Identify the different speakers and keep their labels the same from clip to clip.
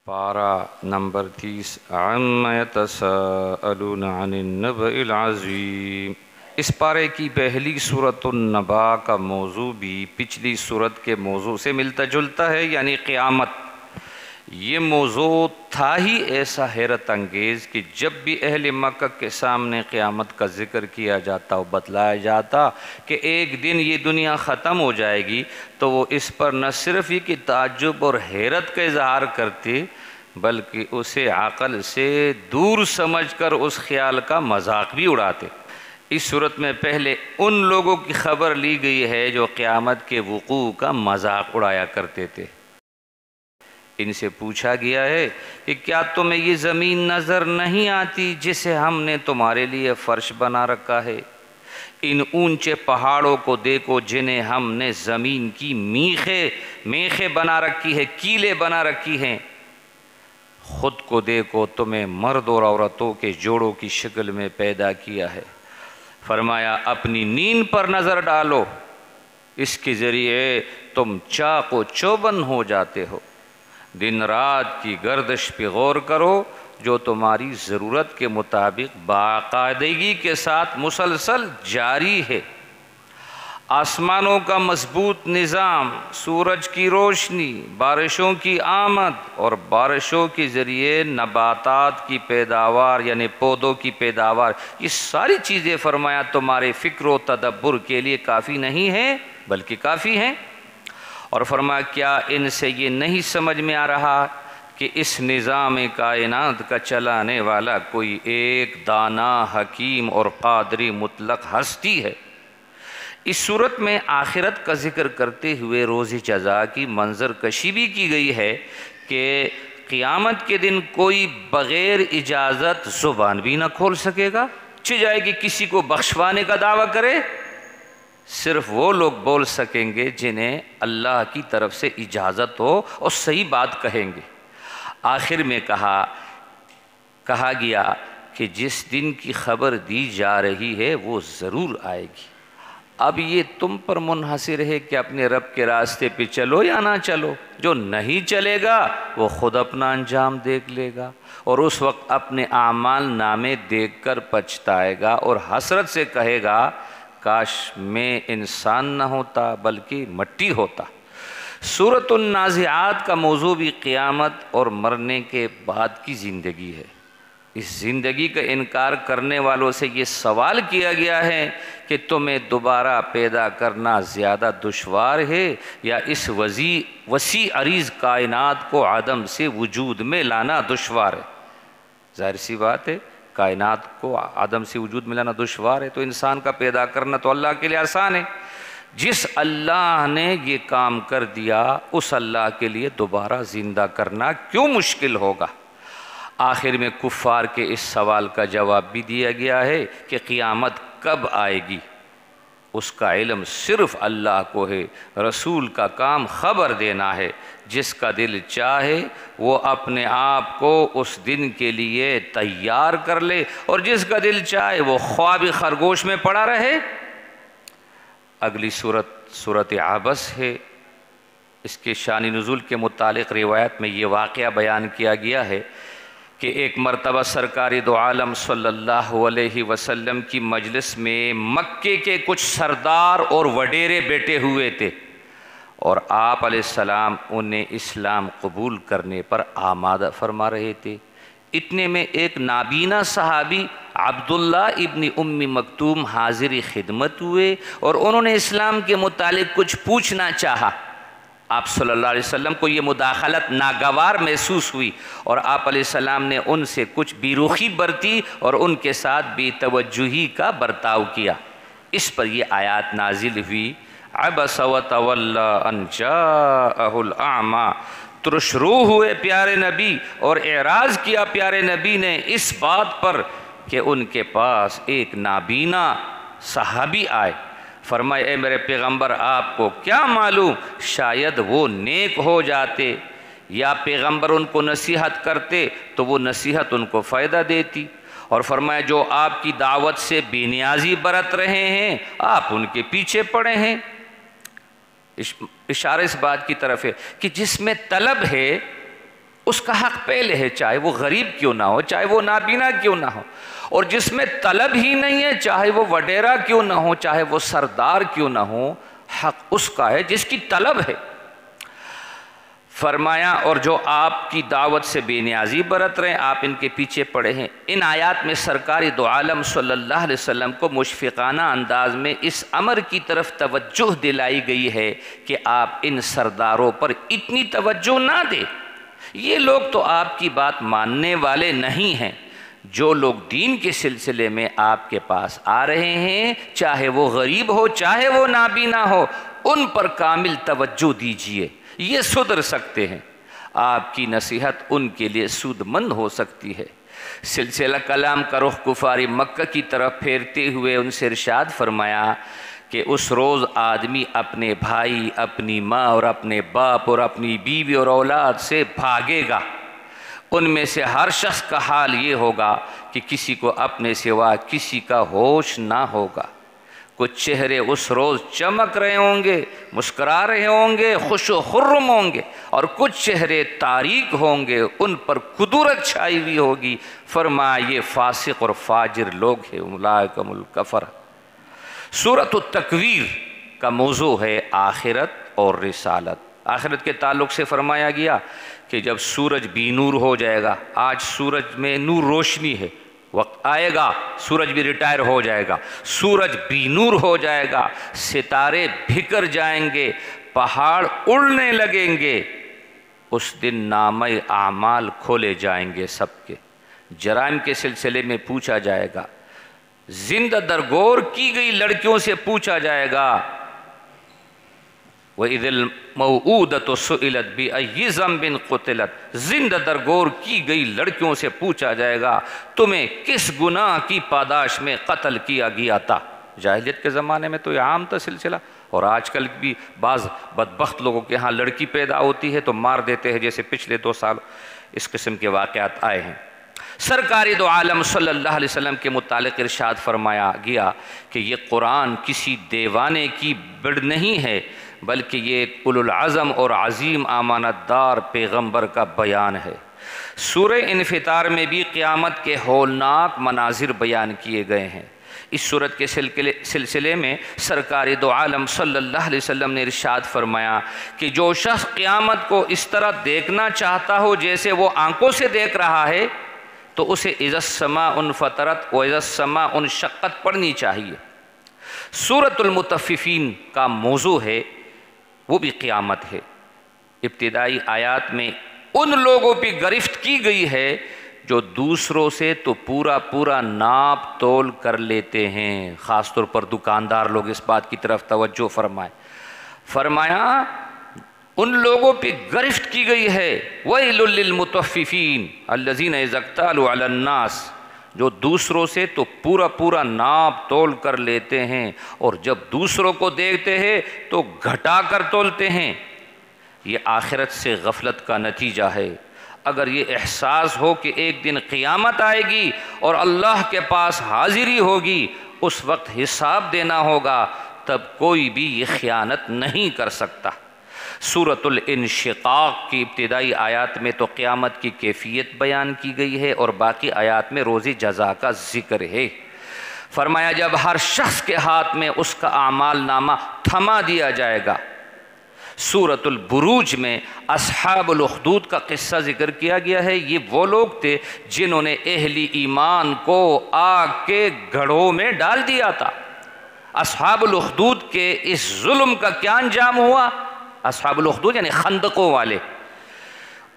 Speaker 1: پارہ نمبر 30 عَمَّ يَتَسَاءَلُونَ عَنِ النَّبَإِ الْعَظِيمِ۔ اس پارے کی پہلی سورۃ النبا کا موضوع بھی پچھلی سورت کے موضوع سے ملتا جلتا ہے، یعنی قیامت۔ یہ موضوع تھا ہی ایسا حیرت انگیز کہ جب بھی اہل مکہ کے سامنے قیامت کا ذکر کیا جاتا اور بتلایا جاتا کہ ایک دن یہ دنیا ختم ہو جائے گی، تو وہ اس پر نہ صرف ہی کہ تعجب اور حیرت کا اظہار کرتے، بلکہ اسے عقل سے دور سمجھ کر اس خیال کا مذاق بھی اڑاتے۔ اس صورت میں پہلے ان لوگوں کی خبر لی گئی ہے جو قیامت کے وقوع کا مذاق اڑایا کرتے تھے۔ ان سے پوچھا گیا ہے کہ کیا تمہیں یہ زمین نظر نہیں آتی جسے ہم نے تمہارے لیے فرش بنا رکھا ہے؟ ان اونچے پہاڑوں کو دیکھو جنہیں ہم نے زمین کی میخیں بنا رکھی ہے، کیلیں بنا رکھی ہیں۔ خود کو دیکھو، تمہیں مرد اور عورتوں کے جوڑوں کی شکل میں پیدا کیا ہے۔ فرمایا اپنی نیند پر نظر ڈالو، اس کے ذریعے تم چاق و چوبند ہو جاتے ہو۔ دن رات کی گردش پہ غور کرو جو تمہاری ضرورت کے مطابق باقاعدگی کے ساتھ مسلسل جاری ہے۔ آسمانوں کا مضبوط نظام، سورج کی روشنی، بارشوں کی آمد اور بارشوں کے ذریعے نباتات کی پیداوار یعنی پودوں کی پیداوار، یہ ساری چیزیں فرمایا تمہارے فکر و تدبر کے لیے کافی نہیں ہیں بلکہ کافی ہیں۔ اور فرمایا کیا ان سے یہ نہیں سمجھ میں آ رہا کہ اس نظام کائنات کا چلانے والا کوئی ایک دانا، حکیم اور قادری مطلق ہستی ہے۔ اس صورت میں آخرت کا ذکر کرتے ہوئے روز جزا کی منظر کشی بھی کی گئی ہے کہ قیامت کے دن کوئی بغیر اجازت زبان بھی نہ کھول سکے گا، جائے کہ کسی کو بخشوانے کا دعویٰ کرے۔ صرف وہ لوگ بول سکیں گے جنہیں اللہ کی طرف سے اجازت ہو اور صحیح بات کہیں گے۔ آخر میں کہا گیا کہ جس دن کی خبر دی جا رہی ہے وہ ضرور آئے گی۔ اب یہ تم پر منحصر ہے کہ اپنے رب کے راستے پہ چلو یا نہ چلو۔ جو نہیں چلے گا وہ خود اپنا انجام دیکھ لے گا، اور اس وقت اپنے اعمال نامے دیکھ کر پچھتائے گا اور حسرت سے کہے گا کاش میں انسان نہ ہوتا بلکہ مٹی ہوتا۔ سورۃ النازعات کا موضوع بھی قیامت اور مرنے کے بعد کی زندگی ہے۔ اس زندگی کا انکار کرنے والوں سے یہ سوال کیا گیا ہے کہ تمہیں دوبارہ پیدا کرنا زیادہ دشوار ہے یا اس وسیع عریض کائنات کو عدم سے وجود میں لانا دشوار ہے؟ ظاہر سی بات ہے، کائنات کو عدم سے وجود میں لانا دشوار ہے، تو انسان کا پیدا کرنا تو اللہ کے لیے آسان ہے۔ جس اللہ نے یہ کام کر دیا اس اللہ کے لیے دوبارہ زندہ کرنا کیوں مشکل ہوگا؟ آخر میں کفار کے اس سوال کا جواب بھی دیا گیا ہے کہ قیامت کب آئے گی اس کا علم صرف اللہ کو ہے، رسول کا کام خبر دینا ہے۔ جس کا دل چاہے وہ اپنے آپ کو اس دن کے لیے تیار کر لے، اور جس کا دل چاہے وہ خواب خرگوش میں پڑا رہے۔ اگلی سورۃ عبس ہے۔ اس کے شان نزول کے متعلق روایت میں یہ واقعہ بیان کیا گیا ہے کہ ایک مرتبہ سرکار دو عالم صلی اللہ علیہ وسلم کی مجلس میں مکے کے کچھ سردار اور وڈیرے بیٹھے ہوئے تھے، اور آپ علیہ السلام انہیں اسلام قبول کرنے پر آمادہ فرما رہے تھے۔ اتنے میں ایک نابینا صحابی عبداللہ ابن ام مکتوم حاضر خدمت ہوئے اور انہوں نے اسلام کے متعلق کچھ پوچھنا چاہا۔ آپ صلی اللہ علیہ وسلم کو یہ مداخلت ناگوار محسوس ہوئی، اور آپ علیہ السلام نے ان سے کچھ بیرخی برتی اور ان کے ساتھ بے توجہی کا برتاؤ کیا۔ اس پر یہ آیات نازل ہوئی، عبس وتولی ان جاءہ الاعمی۔ ترش رو ہوئے پیارے نبی اور اعراض کیا پیارے نبی نے اس بات پر کہ ان کے پاس ایک نابینا صحابی آئے۔ فرمائے اے میرے پیغمبر آپ کو کیا معلوم، شاید وہ نیک ہو جاتے یا پیغمبر ان کو نصیحت کرتے تو وہ نصیحت ان کو فائدہ دیتی۔ اور فرمایا جو آپ کی دعوت سے بے نیازی برت رہے ہیں آپ ان کے پیچھے پڑے ہیں۔ اشارہ اس بات کی طرف ہے کہ جس میں طلب ہے اس کا حق پہلے ہے، چاہے وہ غریب کیوں نہ ہو، چاہے وہ نابینا کیوں نہ ہو، اور جس میں طلب ہی نہیں ہے، چاہے وہ وڈیرا کیوں نہ ہو، چاہے وہ سردار کیوں نہ ہو، حق اس کا ہے جس کی طلب ہے۔ فرمایا اور جو آپ کی دعوت سے بے نیازی برت رہے ہیں، آپ ان کے پیچھے پڑے ہیں۔ ان آیات میں سرکار دو عالم صلی اللہ علیہ وسلم کو مشفقانہ انداز میں اس امر کی طرف توجہ دلائی گئی ہے کہ آپ ان سرداروں پر اتنی توجہ نہ دیں، یہ لوگ تو آپ کی بات ماننے والے نہیں ہیں۔ جو لوگ دین کے سلسلے میں آپ کے پاس آ رہے ہیں، چاہے وہ غریب ہو چاہے وہ نابینا ہو، ان پر کامل توجہ دیجیے، یہ سدھر سکتے ہیں، آپ کی نصیحت ان کے لیے سود مند ہو سکتی ہے۔ سلسلہ کلام کا رخ کفار مکہ کی طرف پھیرتے ہوئے ان سے ارشاد فرمایا کہ اس روز آدمی اپنے بھائی، اپنی ماں اور اپنے باپ اور اپنی بیوی اور اولاد سے بھاگے گا۔ ان میں سے ہر شخص کا حال یہ ہوگا کہ کسی کو اپنے سوا کسی کا ہوش نہ ہوگا۔ کچھ چہرے اس روز چمک رہے ہوں گے، مسکرا رہے ہوں گے، خوش و خرم ہوں گے، اور کچھ چہرے تاریک ہوں گے، ان پر کدورت چھائی ہوئی ہوگی۔ فرمایا یہ فاسق اور فاجر لوگ ہیں، اولئک هم الکفرہ۔ سورۃ التکویر کا موضوع ہے آخرت اور رسالت۔ آخرت کے تعلق سے فرمایا گیا کہ جب سورج بی نور ہو جائے گا، آج سورج میں نور روشنی ہے، وقت آئے گا سورج بھی ریٹائر ہو جائے گا، سورج بی نور ہو جائے گا، ستارے بکھر جائیں گے، پہاڑ اڑنے لگیں گے، اس دن نامہ اعمال کھولے جائیں گے سب کے۔ جرائم کے سلسلے میں پوچھا جائے گا، زندہ درگور کی گئی لڑکیوں سے پوچھا جائے گا، وَإِذِ الْمَوْعُودَةُ سُئِلَتْ بِأَيِّ ذَنبٍ قُتِلَتْ، زندہ درگور کی گئی لڑکیوں سے پوچھا جائے گا تمہیں کس گناہ کی پاداش میں قتل کیا گیا تھا۔ جاہلیت کے زمانے میں تو یہ عام تھا سلسلہ، اور آج کل بھی بعض بدبخت لوگوں کے ہاں لڑکی پیدا ہوتی ہے تو مار دیتے ہیں، جیسے پچھلے 2 سال اس قسم کے واقعات آئے ہیں۔ سرکار دو عالم صلی اللہ علیہ وسلم کے متعلق ارشاد فرمایا گیا کہ یہ قرآن کسی دیوانے کی بڑ نہیں ہے، بلکہ یہ ایک اولو العزم اور عظیم امانت دار پیغمبر کا بیان ہے۔ سورہ انفطار میں بھی قیامت کے ہولناک مناظر بیان کیے گئے ہیں۔ اس صورت کے سلسلے میں سرکار دو عالم صلی اللہ علیہ وسلم نے ارشاد فرمایا کہ جو شخص قیامت کو اس طرح دیکھنا چاہتا ہو جیسے وہ آنکھوں سے دیکھ رہا ہے، تو اسے اذا السماء انفطرت و اذا السماء انشقت پڑھنی چاہیے۔ سورۃ المطففین کا موضوع ہے، وہ بھی قیامت ہے۔ ابتدائی آیات میں ان لوگوں پہ گرفت کی گئی ہے جو دوسروں سے تو پورا ناپ تول کر لیتے ہیں، خاص طور پر دکاندار لوگ اس بات کی طرف توجہ فرمائیں۔ فرمایا ان لوگوں پہ گرفت کی گئی ہے، وَيْلٌ لِّلْمُطَفِّفِينَ الَّذِينَ إِذَا اكْتَالُوا عَلَى النَّاسِ، جو دوسروں سے تو پورا ناپ تول کر لیتے ہیں، اور جب دوسروں کو دیکھتے ہیں تو گھٹا کر تولتے ہیں۔ یہ آخرت سے غفلت کا نتیجہ ہے۔ اگر یہ احساس ہو کہ ایک دن قیامت آئے گی اور اللہ کے پاس حاضری ہوگی، اس وقت حساب دینا ہوگا، تب کوئی بھی یہ خیانت نہیں کر سکتا۔ سورۃ الانشقاق کی ابتدائی آیات میں تو قیامت کی کیفیت بیان کی گئی ہے، اور باقی آیات میں روز جزا کا ذکر ہے۔ فرمایا جب ہر شخص کے ہاتھ میں اس کا اعمال نامہ تھما دیا جائے گا۔ سورۃ البروج میں اصحاب الاخدود کا قصہ ذکر کیا گیا ہے۔ یہ وہ لوگ تھے جنہوں نے اہل ایمان کو آگ کے گڑھوں میں ڈال دیا تھا۔ اصحاب الاخدود کے اس ظلم کا کیا انجام ہوا؟ اصحاب الاخدود یعنی خندقوں والے،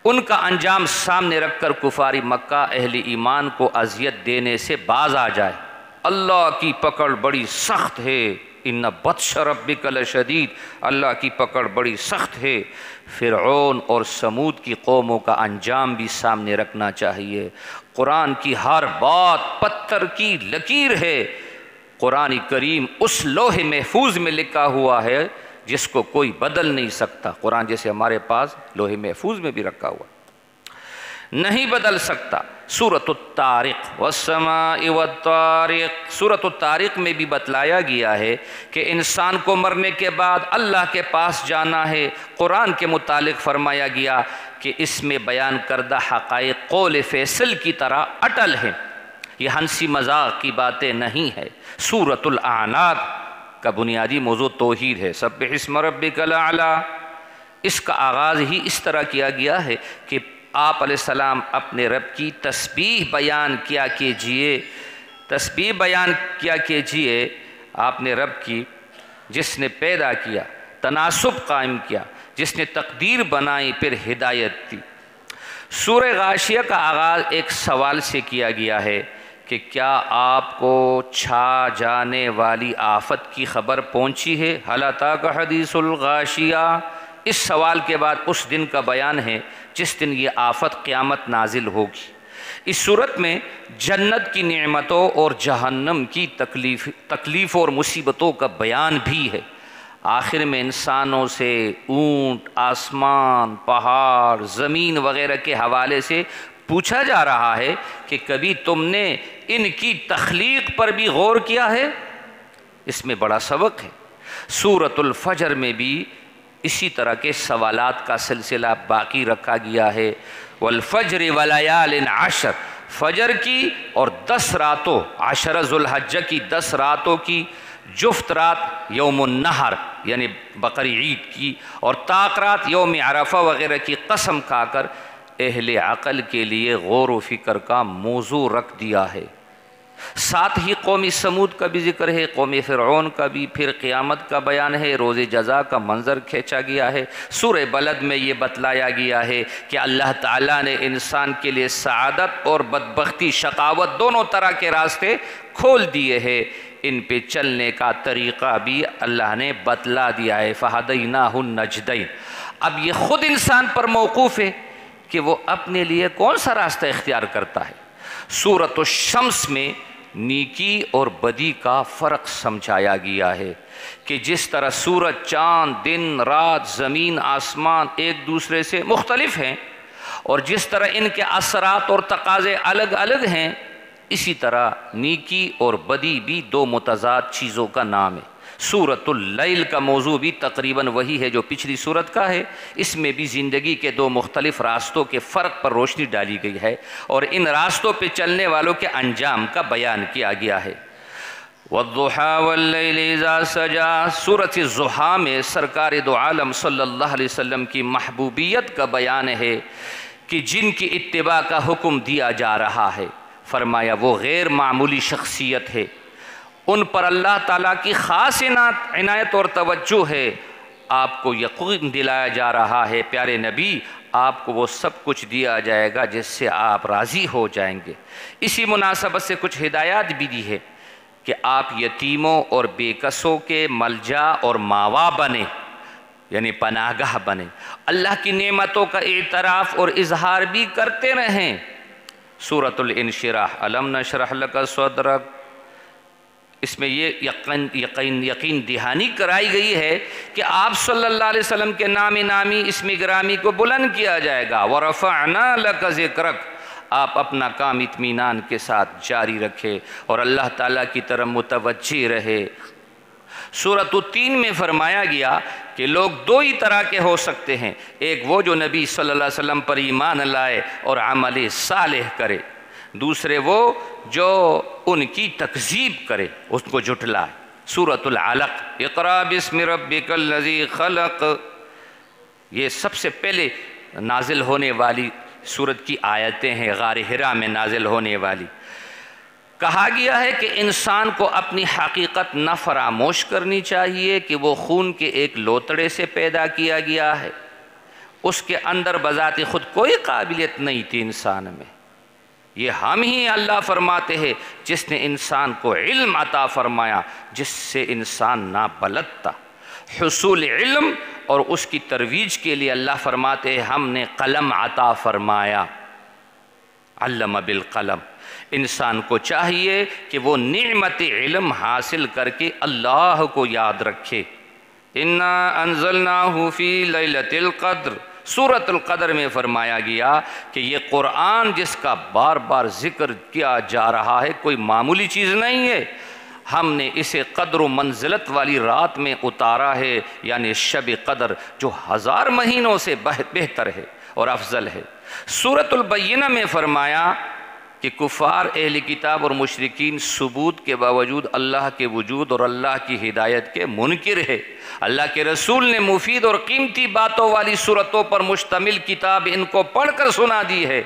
Speaker 1: ان کا انجام سامنے رکھ کر کفار مکہ اہل ایمان کو اذیت دینے سے باز آ جائے۔ اللہ کی پکڑ بڑی سخت ہے، ان بطش ربک لشدید، اللہ کی پکڑ بڑی سخت ہے۔ فرعون اور سمود کی قوموں کا انجام بھی سامنے رکھنا چاہیے۔ قرآن کی ہر بات پتھر کی لکیر ہے۔ قرآن کریم اس لوح محفوظ میں لکھا ہوا ہے جس کو کوئی بدل نہیں سکتا۔ قرآن جیسے ہمارے پاس لوح محفوظ میں بھی رکھا ہوا۔ نہیں بدل سکتا۔ سورۃ الطارق والسماء والطارق، سورۃ الطارق میں بھی بتلایا گیا ہے کہ انسان کو مرنے کے بعد اللہ کے پاس جانا ہے۔ قرآن کے متعلق فرمایا گیا کہ اس میں بیان کردہ حقائق قول فیصل کی طرح اٹل ہیں، یہ ہنسی مذاق کی باتیں نہیں ہے۔ سورۃ الاعناق کا بنیادی موضوع توحید ہے، سبح اسم ربک الاعلی۔ اس کا آغاز ہی اس طرح کیا گیا ہے کہ آپ علیہ السلام اپنے رب کی تسبیح بیان کیا کیجئے، تسبیح بیان کیا کیجئے آپ نے رب کی، جس نے پیدا کیا، تناسب قائم کیا، جس نے تقدیر بنائی پھر ہدایت دی۔ سورہ غاشیہ کا آغاز ایک سوال سے کیا گیا ہے کہ کیا آپ کو چھا جانے والی آفت کی خبر پہنچی ہے؟ هل اتاک حدیث الغاشیہ۔ اس سوال کے بعد اس دن کا بیان ہے جس دن یہ آفت قیامت نازل ہوگی۔ اس صورت میں جنت کی نعمتوں اور جہنم کی تکلیف اور مصیبتوں کا بیان بھی ہے۔ آخر میں انسانوں سے اونٹ، آسمان، پہاڑ، زمین وغیرہ کے حوالے سے پوچھا جا رہا ہے کہ کبھی تم نے ان کی تخلیق پر بھی غور کیا ہے؟ اس میں بڑا سبق ہے۔ سورۃ الفجر میں بھی اسی طرح کے سوالات کا سلسلہ باقی رکھا گیا ہے۔ والفجر ولیال عشر، فجر کی اور 10 راتوں، عشر ذو الحجہ کی 10 راتوں کی جفت رات یوم النحر یعنی بقر عید کی، اور طاق رات یوم عرفہ وغیرہ کی قسم کھا کر اہل عقل کے لیے غور و فکر کا موضوع رکھ دیا ہے۔ ساتھ ہی قوم سمود کا بھی ذکر ہے، قوم فرعون کا بھی، پھر قیامت کا بیان ہے، روز جزا کا منظر کھینچا گیا ہے۔ سورہ بلد میں یہ بتلایا گیا ہے کہ اللہ تعالیٰ نے انسان کے لیے سعادت اور بدبختی، شقاوت دونوں طرح کے راستے کھول دیے ہیں، ان پہ چلنے کا طریقہ بھی اللہ نے بتلا دیا ہے۔ فَهَدَيْنَاهُ النَّجْدَيْنِ۔ اب یہ خود انسان پر موقوف ہے کہ وہ اپنے لیے کون سا راستہ اختیار کرتا ہے۔ سورۃ الشمس میں نیکی اور بدی کا فرق سمجھایا گیا ہے کہ جس طرح سورج، چاند، دن، رات، زمین، آسمان ایک دوسرے سے مختلف ہیں، اور جس طرح ان کے اثرات اور تقاضے الگ الگ ہیں، اسی طرح نیکی اور بدی بھی دو متضاد چیزوں کا نام ہے۔ سورۃ اللیل کا موضوع بھی تقریباً وہی ہے جو پچھلی سورت کا ہے۔ اس میں بھی زندگی کے دو مختلف راستوں کے فرق پر روشنی ڈالی گئی ہے اور ان راستوں پہ چلنے والوں کے انجام کا بیان کیا گیا ہے۔ وَالضُّحَىٰ وَاللَّيْلِ إِذَا سَجَىٰ، سورۃ الضحیٰ میں سرکار دو عالم صلی اللہ علیہ وسلم کی محبوبیت کا بیان ہے کہ جن کی اتباع کا حکم دیا جا رہا ہے، فرمایا وہ غیر معمولی شخصیت ہے، ان پر اللہ تعالیٰ کی خاص عنایت اور توجہ ہے۔ آپ کو یقین دلایا جا رہا ہے پیارے نبی، آپ کو وہ سب کچھ دیا جائے گا جس سے آپ راضی ہو جائیں گے۔ اسی مناسبت سے کچھ ہدایات بھی دی ہے کہ آپ یتیموں اور بے کسوں کے ملجا اور ماوا بنیں، یعنی پناہ گاہ بنیں، اللہ کی نعمتوں کا اعتراف اور اظہار بھی کرتے رہیں۔ سورۃ الانشراح، الم نشرح لک صدرک، اس میں یہ یقین دہانی کرائی گئی ہے کہ آپ صلی اللہ علیہ وسلم کے نامی اسم گرامی کو بلند کیا جائے گا۔ وَرَفَعْنَا لَكَ ذِكْرَكَ، آپ اپنا کام اطمینان کے ساتھ جاری رکھے اور اللہ تعالیٰ کی طرف متوجہ رہے۔ سورۃ التین میں فرمایا گیا کہ لوگ دو ہی طرح کے ہو سکتے ہیں، ایک وہ جو نبی صلی اللہ علیہ وسلم پر ایمان لائے اور عمل صالح کرے، دوسرے وہ جو ان کی تکذیب کرے، اس کو جھٹلائے۔ سورۃ العلق، اقرأ باسم ربک الذی خلق، یہ سب سے پہلے نازل ہونے والی سورت کی آیتیں ہیں، غار حرا میں نازل ہونے والی۔ کہا گیا ہے کہ انسان کو اپنی حقیقت نہ فراموش کرنی چاہیے کہ وہ خون کے ایک لوتڑے سے پیدا کیا گیا ہے، اس کے اندر بذات خود کوئی قابلیت نہیں تھی انسان میں، یہ ہم ہی اللہ فرماتے ہیں جس نے انسان کو علم عطا فرمایا جس سے انسان نابلد تھا۔ حصول علم اور اس کی ترویج کے لیے اللہ فرماتے ہیں ہم نے قلم عطا فرمایا، علم بالقلم۔ انسان کو چاہیے کہ وہ نعمت علم حاصل کر کے اللہ کو یاد رکھے۔ اِنَّا أَنزَلْنَاهُ فِي لَيْلَةِ الْقَدْرِ، سورۃ القدر میں فرمایا گیا کہ یہ قرآن جس کا بار بار ذکر کیا جا رہا ہے کوئی معمولی چیز نہیں ہے، ہم نے اسے قدر و منزلت والی رات میں اتارا ہے، یعنی شب قدر جو 1000 مہینوں سے بہتر ہے اور افضل ہے۔ سورۃ البینہ میں فرمایا کہ کفار اہل کتاب اور مشرکین ثبوت کے باوجود اللہ کے وجود اور اللہ کی ہدایت کے منکر ہے۔ اللہ کے رسول نے مفید اور قیمتی باتوں والی سورتوں پر مشتمل کتاب ان کو پڑھ کر سنا دی ہے،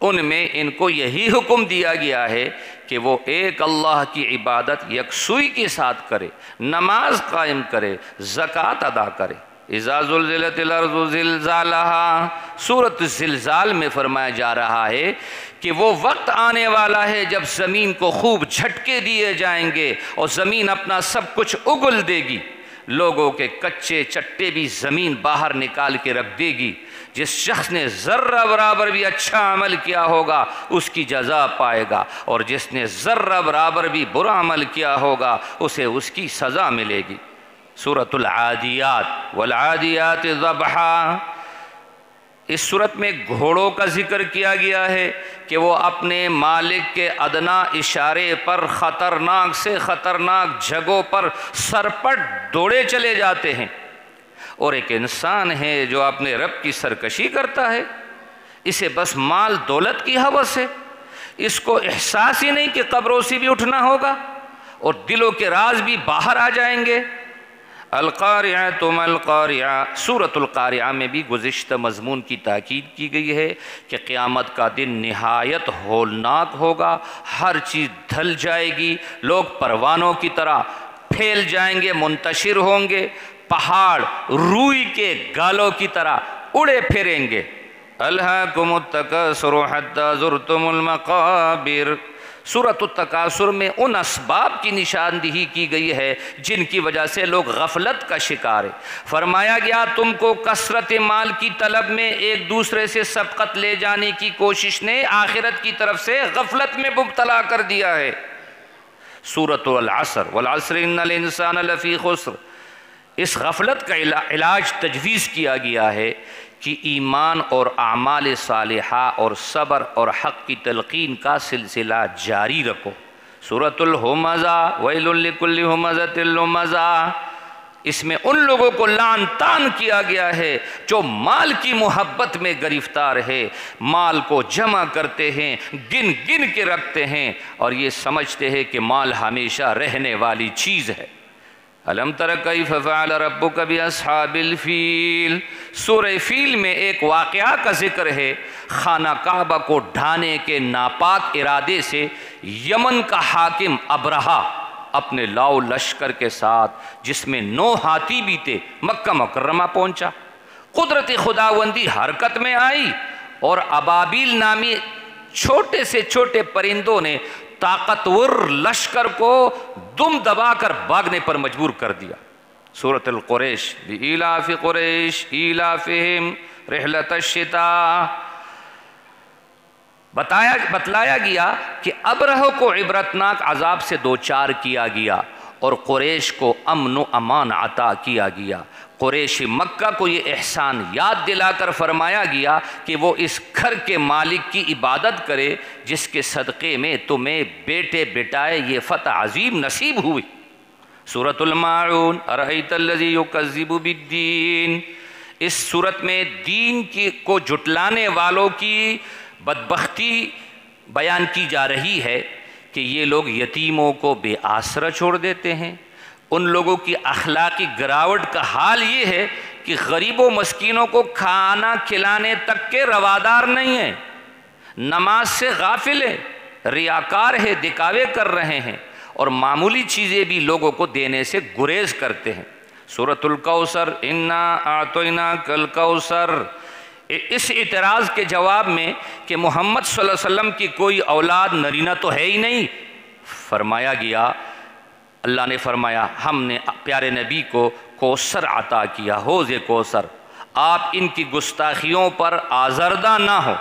Speaker 1: ان میں ان کو یہی حکم دیا گیا ہے کہ وہ ایک اللہ کی عبادت یکسوئی کے ساتھ کرے، نماز قائم کرے، زکوٰۃ ادا کرے۔ اذا زلزلت الارض زلزالہا، سورۃ الزلزال میں فرمایا جا رہا ہے کہ وہ وقت آنے والا ہے جب زمین کو خوب جھٹکے دیے جائیں گے اور زمین اپنا سب کچھ اگل دے گی، لوگوں کے کچے چٹے بھی زمین باہر نکال کے رکھ دے گی۔ جس شخص نے ذرہ برابر بھی اچھا عمل کیا ہوگا اس کی جزا پائے گا، اور جس نے ذرہ برابر بھی برا عمل کیا ہوگا اسے اس کی سزا ملے گی۔ سورۃ العادیات والعادیات ضبحا، اس صورت میں گھوڑوں کا ذکر کیا گیا ہے کہ وہ اپنے مالک کے ادنا اشارے پر خطرناک سے خطرناک جگہوں پر سرپٹ دوڑے چلے جاتے ہیں، اور ایک انسان ہے جو اپنے رب کی سرکشی کرتا ہے، اسے بس مال دولت کی ہوس ہے، اس کو احساس ہی نہیں کہ قبروں سے بھی اٹھنا ہوگا اور دلوں کے راز بھی باہر آ جائیں گے۔ القاریعۃ ما القاریعہ، سورۃ القاریعہ میں بھی گزشتہ مضمون کی تاکید کی گئی ہے کہ قیامت کا دن نہایت ہولناک ہوگا، ہر چیز ڈھل جائے گی، لوگ پروانوں کی طرح پھیل جائیں گے، منتشر ہوں گے، پہاڑ روئی کے گالوں کی طرح اڑے پھریں گے۔ الہاکم التکاثر حتی زرتم المقابر، سورۃ التکاثر میں ان اسباب کی نشاندہی کی گئی ہے جن کی وجہ سے لوگ غفلت کا شکار ہے۔ فرمایا گیا تم کو کثرت مال کی طلب میں ایک دوسرے سے سبقت لے جانے کی کوشش نے آخرت کی طرف سے غفلت میں مبتلا کر دیا ہے۔ سورۃ العصر والعصر ان الانسان لفی خسر، اس غفلت کا علاج تجویز کیا گیا ہے کہ ایمان اور اعمال صالحہ اور صبر اور حق کی تلقین کا سلسلہ جاری رکھو۔ سورۃ الہمزہ ویل لکل ہمزۃ لمزہ، اس میں ان لوگوں کو لعن طعن کیا گیا ہے جو مال کی محبت میں گرفتار ہے، مال کو جمع کرتے ہیں، گن گن کے رکھتے ہیں اور یہ سمجھتے ہیں کہ مال ہمیشہ رہنے والی چیز ہے۔ الم تر کیف فعل ربک باصحاب الفیل، سورہ فیل میں ایک واقعہ کا ذکر ہے۔ خانہ کعبہ کو ڈھانے کے ناپاک ارادے سے یمن کا حاکم ابرہہ اپنے لاؤ لشکر کے ساتھ جس میں 9 ہاتھی بھی تھے مکہ مکرمہ پہنچا۔ قدرت خداوندی حرکت میں آئی اور ابابیل نامی چھوٹے سے چھوٹے پرندوں نے طاقتور لشکر کو دم دبا کر بھاگنے پر مجبور کر دیا۔ سورۃ القریش بإیلاف قریش ایلافہم رحلۃ الشتاء، بتلایا گیا کہ ابرہ کو عبرتناک عذاب سے دوچار کیا گیا اور قریش کو امن و امان عطا کیا گیا۔ قریش مکہ کو یہ احسان یاد دلا کر فرمایا گیا کہ وہ اس گھر کے مالک کی عبادت کرے جس کے صدقے میں تمہیں بیٹے بیٹائے یہ فتح عظیم نصیب ہوئی۔ سورۃ الماعون ارأیت الذی یکذب بالدین، اس صورت میں دین کو جھٹلانے والوں کی بدبختی بیان کی جا رہی ہے کہ یہ لوگ یتیموں کو بے آسرا چھوڑ دیتے ہیں۔ ان لوگوں کی اخلاقی گراوٹ کا حال یہ ہے کہ غریب و مسکینوں کو کھانا کھلانے تک کے روادار نہیں ہیں، نماز سے غافل ہے، ریاکار ہے، دکھاوے کر رہے ہیں اور معمولی چیزیں بھی لوگوں کو دینے سے گریز کرتے ہیں۔ سورۃ الکوثر انا اعطیناک الکوثر، اس اعتراض کے جواب میں کہ محمد صلی اللہ علیہ وسلم کی کوئی اولاد نرینہ تو ہے ہی نہیں، فرمایا گیا، اللہ نے فرمایا ہم نے پیارے نبی کو کوثر عطا کیا، حوض کوثر، آپ ان کی گستاخیوں پر آزردہ نہ ہو،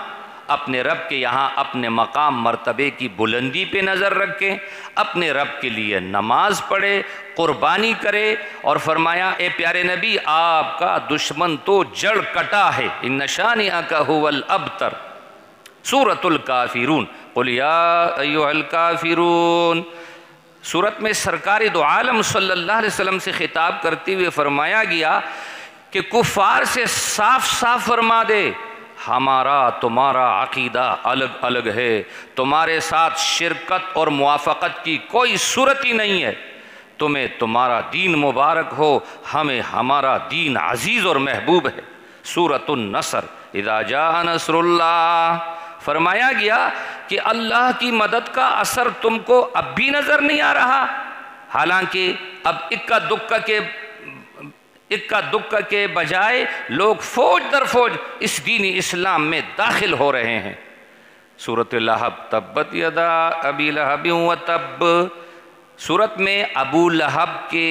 Speaker 1: اپنے رب کے یہاں اپنے مقام مرتبے کی بلندی پہ نظر رکھیں، اپنے رب کے لیے نماز پڑھے، قربانی کرے، اور فرمایا اے پیارے نبی آپ کا دشمن تو جڑ کٹا ہے، ان شانئک ھو الابتر۔ سورۃ الکافرون، قل یا ایھا الکافرون، سورت میں سرکار دو عالم صلی اللہ علیہ وسلم سے خطاب کرتے ہوئے فرمایا گیا کہ کفار سے صاف صاف فرما دے ہمارا تمہارا عقیدہ الگ الگ ہے، تمہارے ساتھ شرکت اور موافقت کی کوئی صورت ہی نہیں ہے، تمہیں تمہارا دین مبارک ہو، ہمیں ہمارا دین عزیز اور محبوب ہے۔ سورۃ النصر، اذا جاء نصر اللہ، فرمایا گیا کہ اللہ کی مدد کا اثر تم کو اب بھی نظر نہیں آ رہا، حالانکہ اب اکا دکا کے بجائے لوگ فوج در فوج اس دین اسلام میں داخل ہو رہے ہیں۔ سورۃ لہب، تبت یدا ابی لہب وتب، سورت میں ابو لہب کے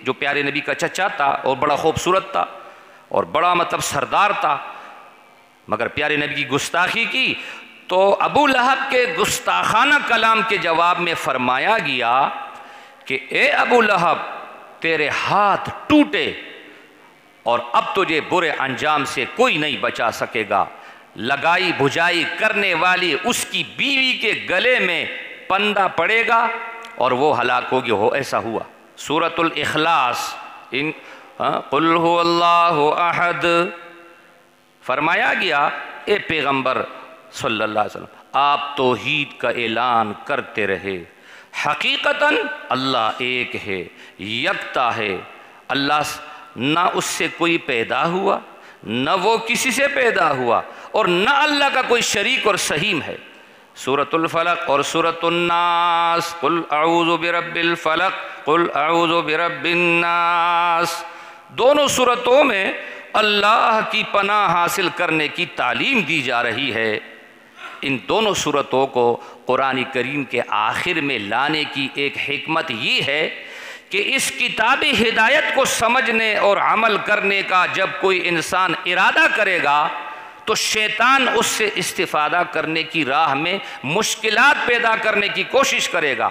Speaker 1: جو پیارے نبی کا چچا تھا اور بڑا خوبصورت تھا اور بڑا سردار تھا، مگر پیارے نبی کی گستاخی کی، تو ابو لہب کے گستاخانہ کلام کے جواب میں فرمایا گیا کہ اے ابو لہب تیرے ہاتھ ٹوٹے اور اب تجھے برے انجام سے کوئی نہیں بچا سکے گا، لگائی بجائی کرنے والی اس کی بیوی کے گلے میں پندہ پڑے گا اور وہ ہلاک ہوگی، ہو ایسا ہوا۔ سورۃ الاخلاص، قل هو اللہ احد، فرمایا گیا اے پیغمبر صلی اللہ علیہ وسلم آپ توحید کا اعلان کرتے رہے، حقیقتاً اللہ ایک ہے، یکتا ہے، اللہ نہ اس سے کوئی پیدا ہوا نہ وہ کسی سے پیدا ہوا اور نہ اللہ کا کوئی شریک اور سہیم ہے۔ سورۃ الفلق اور سورۃ الناس، قل اعوذ برب الفلق قل اعوذ برب الناس، دونوں سورتوں میں اللہ کی پناہ حاصل کرنے کی تعلیم دی جا رہی ہے۔ ان دونوں سورتوں کو قرآن کریم کے آخر میں لانے کی ایک حکمت یہ ہے کہ اس کتاب ہدایت کو سمجھنے اور عمل کرنے کا جب کوئی انسان ارادہ کرے گا تو شیطان اس سے استفادہ کرنے کی راہ میں مشکلات پیدا کرنے کی کوشش کرے گا۔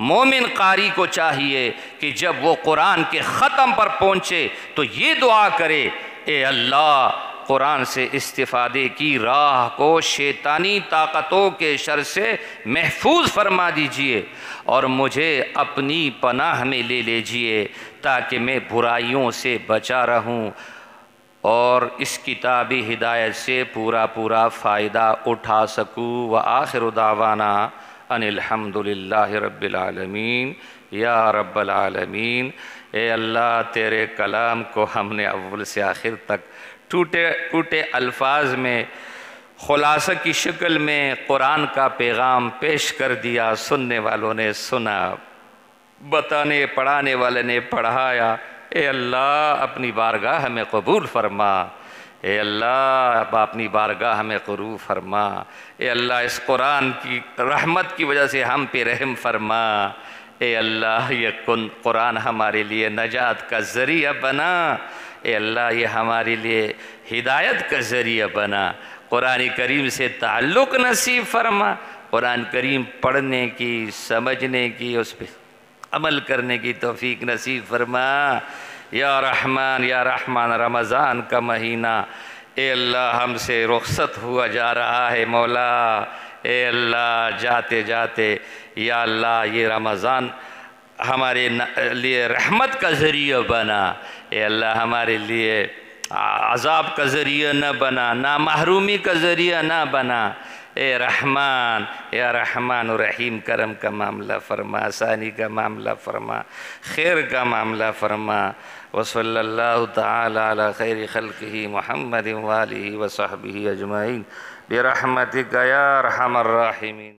Speaker 1: مومن قاری کو چاہیے کہ جب وہ قرآن کے ختم پر پہنچے تو یہ دعا کرے، اے اللہ قرآن سے استفادے کی راہ کو شیطانی طاقتوں کے شر سے محفوظ فرما دیجئے اور مجھے اپنی پناہ میں لے لیجئے تاکہ میں برائیوں سے بچا رہوں اور اس کتابی ہدایت سے پورا فائدہ اٹھا سکوں۔ وآخر دعوانا ان الحمدللہ رب العالمین۔ یا رب العالمین، اے اللہ تیرے کلام کو ہم نے اول سے آخر تک ٹوٹے الفاظ میں خلاصہ کی شکل میں قرآن کا پیغام پیش کر دیا، سننے والوں نے سنا، بتانے پڑھانے والے نے پڑھایا۔ اے اللہ اپنی بارگاہ ہمیں قبول فرما، اے اللہ اپنی بارگاہ ہمیں قبول فرما، اے اللہ اس قرآن کی رحمت کی وجہ سے ہم پہ رحم فرما، اے اللہ یہ قرآن ہمارے لیے نجات کا ذریعہ بنا، اے اللہ یہ ہمارے لیے ہدایت کا ذریعہ بنا، قرآن کریم سے تعلق نصیب فرما، قرآن کریم پڑھنے کی، سمجھنے کی، اس پہ عمل کرنے کی توفیق نصیب فرما۔ یا رحمان رمضان کا مہینہ اے اللہ ہم سے رخصت ہوا جا رہا ہے مولا، اے اللہ جاتے جاتے یا اللہ یہ رمضان ہمارے لیے رحمت کا ذریعہ بنا، اے اللہ ہمارے لیے عذاب کا ذریعہ نہ بنا، نہ محرومی کا ذریعہ نہ بنا۔ اے رحمان، یا رحمان الرحیم کرم کا معاملہ فرما، آسانی کا معاملہ فرما، خیر کا معاملہ فرما۔ وصلی اللہ تعالی علی خیر خلقہ محمد وآلہ وصحبہ اجمعین برحمتک یا ارحم الراحمین۔